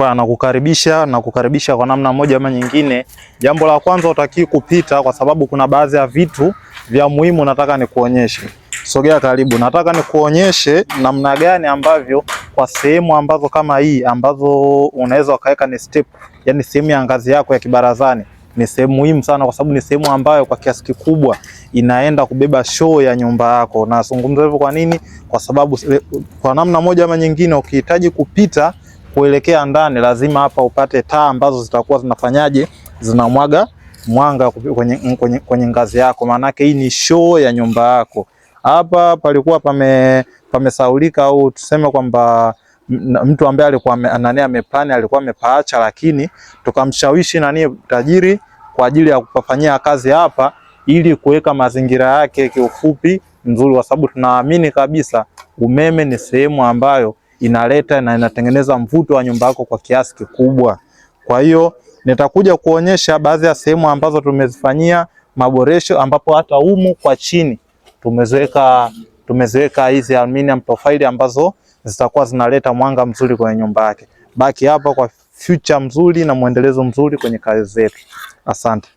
Nakukaribisha kwa namna moja ama nyingine. Jambo la kwanza utaki kupita, kwa sababu kuna baadhi ya vitu vya muhimu nataka nikuonyeshe. Sogea karibu. Nataka nikuonyeshe namna gani ambavyo kwa sehemu ambazo kama hii ambazo unaweza ukaweka ni step, yani sehemu ya ngazi yako ya kibarazani, ni sehemu muhimu sana, kwa sababu ni sehemu ambayo kwa kiasi kikubwa inaenda kubeba show ya nyumba yako. Na nazungumza hivyo kwa nini? Kwa sababu kwa namna moja ama nyingine ukihitaji kupita kuelekea ndani, lazima hapa upate taa ambazo zitakuwa zinafanyaje, zinamwaga mwanga kwenye ngazi yako. Maana yake hii ni show ya nyumba yako. Hapa palikuwa pamesaulika, au tuseme kwamba mtu ambaye alikuwa ameplan alikuwa amepaacha, lakini tukamshawishi tajiri kwa ajili ya kupafanyia kazi hapa, ili kuweka mazingira yake kiufupi nzuri, kwa sababu tunaamini kabisa umeme ni sehemu ambayo inaleta na inatengeneza mvuto wa nyumba yako kwa kiasi kikubwa. Kwa hiyo nitakuja kuonyesha baadhi ya sehemu ambazo tumezifanyia maboresho, ambapo hata humu kwa chini tumeziweka hizi aluminium profile ambazo zitakuwa zinaleta mwanga mzuri kwenye nyumba yake. Baki hapa kwa future mzuri na muendelezo mzuri kwenye kazi zetu. Asante.